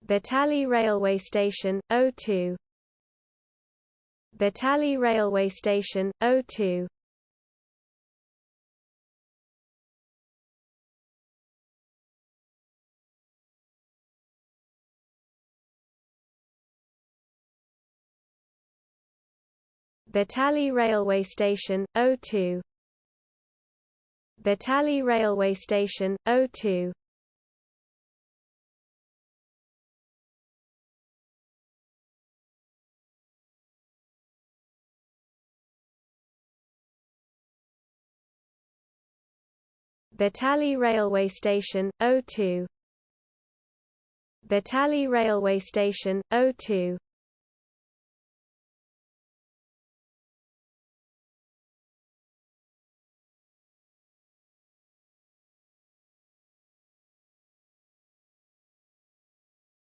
Battali Railway Station, O2. Battali Railway Station, O2. Battali Railway Station, O2. Battali Railway Station, O2. Battali Railway Station, O2. Battali Railway Station, O2.